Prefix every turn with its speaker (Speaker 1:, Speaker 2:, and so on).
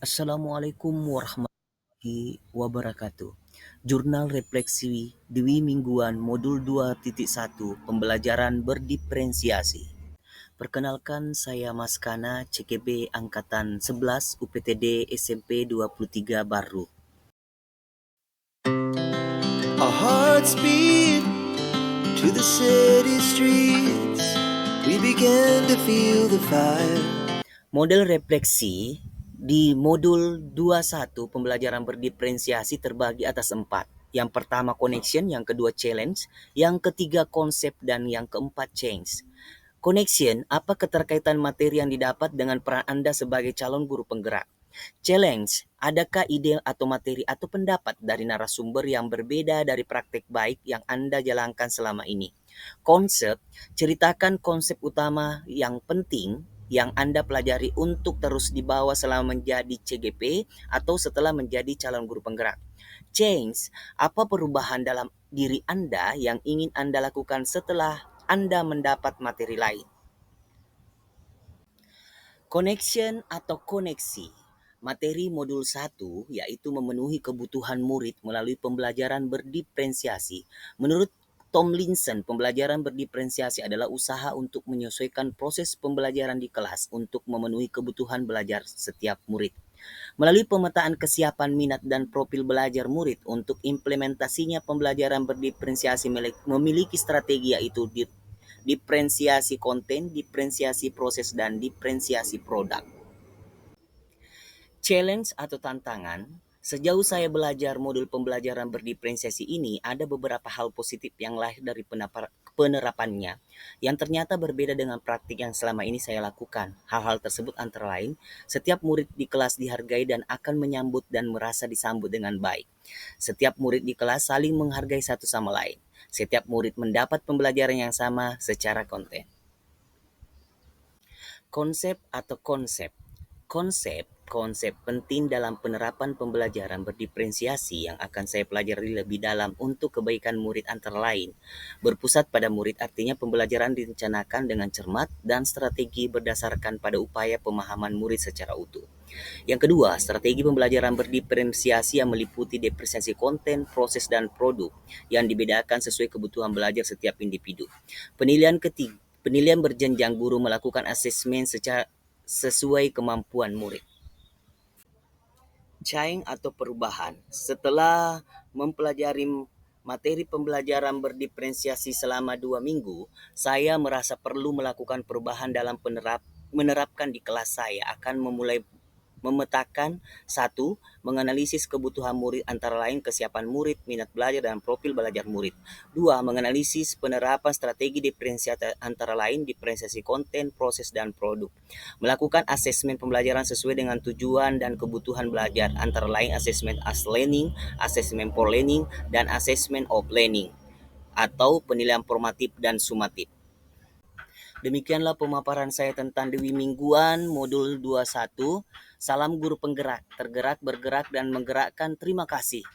Speaker 1: Assalamualaikum warahmatullahi wabarakatuh. Jurnal Refleksi Dwi Mingguan Modul 2.1 Pembelajaran Berdiferensiasi. Perkenalkan, saya Mas Kana, CKB Angkatan 11 UPTD SMP 23 Baru.
Speaker 2: Our hearts beat to the city streets. We began to feel the fire.
Speaker 1: Model refleksi di modul 21 pembelajaran berdiferensiasi terbagi atas 4. Yang pertama connection, yang kedua challenge, yang ketiga konsep, dan yang keempat change. Connection, apa keterkaitan materi yang didapat dengan peran Anda sebagai calon guru penggerak? Challenge, adakah ide atau materi atau pendapat dari narasumber yang berbeda dari praktek baik yang Anda jalankan selama ini? Konsep, ceritakan konsep utama yang penting yang Anda pelajari untuk terus dibawa selama menjadi CGP atau setelah menjadi calon guru penggerak. Change, apa perubahan dalam diri Anda yang ingin Anda lakukan setelah Anda mendapat materi lain? Connection atau koneksi. Materi modul 1 yaitu memenuhi kebutuhan murid melalui pembelajaran berdiferensiasi. Menurut Tomlinson, pembelajaran berdiferensiasi adalah usaha untuk menyesuaikan proses pembelajaran di kelas untuk memenuhi kebutuhan belajar setiap murid. Melalui pemetaan kesiapan minat dan profil belajar murid untuk implementasinya, pembelajaran berdiferensiasi memiliki strategi yaitu diferensiasi konten, diferensiasi proses, dan diferensiasi produk. Challenge atau tantangan, sejauh saya belajar modul pembelajaran berdiferensiasi ini, ada beberapa hal positif yang lahir dari penerapannya yang ternyata berbeda dengan praktik yang selama ini saya lakukan. Hal-hal tersebut antara lain, setiap murid di kelas dihargai dan akan menyambut dan merasa disambut dengan baik. Setiap murid di kelas saling menghargai satu sama lain. Setiap murid mendapat pembelajaran yang sama secara konten. Konsep atau konsep. Konsep penting dalam penerapan pembelajaran berdiferensiasi yang akan saya pelajari lebih dalam untuk kebaikan murid antara lain. Berpusat pada murid artinya pembelajaran direncanakan dengan cermat dan strategi berdasarkan pada upaya pemahaman murid secara utuh. Yang kedua, strategi pembelajaran berdiferensiasi yang meliputi diferensiasi konten, proses, dan produk yang dibedakan sesuai kebutuhan belajar setiap individu. Penilaian berjenjang, guru melakukan asesmen secara sesuai kemampuan murid. Change atau perubahan. Setelah mempelajari materi pembelajaran berdiferensiasi selama 2 minggu, saya merasa perlu melakukan perubahan dalam menerapkan di kelas. Saya akan memulai memetakan: 1. Menganalisis kebutuhan murid antara lain kesiapan murid, minat belajar, dan profil belajar murid. 2. Menganalisis penerapan strategi diferensiasi antara lain diferensiasi konten, proses, dan produk. Melakukan asesmen pembelajaran sesuai dengan tujuan dan kebutuhan belajar, antara lain asesmen as learning, asesmen for learning, dan asesmen of learning, atau penilaian formatif dan sumatif. Demikianlah pemaparan saya tentang Dewi Mingguan Modul 21. Salam guru penggerak, tergerak, bergerak, dan menggerakkan. Terima kasih.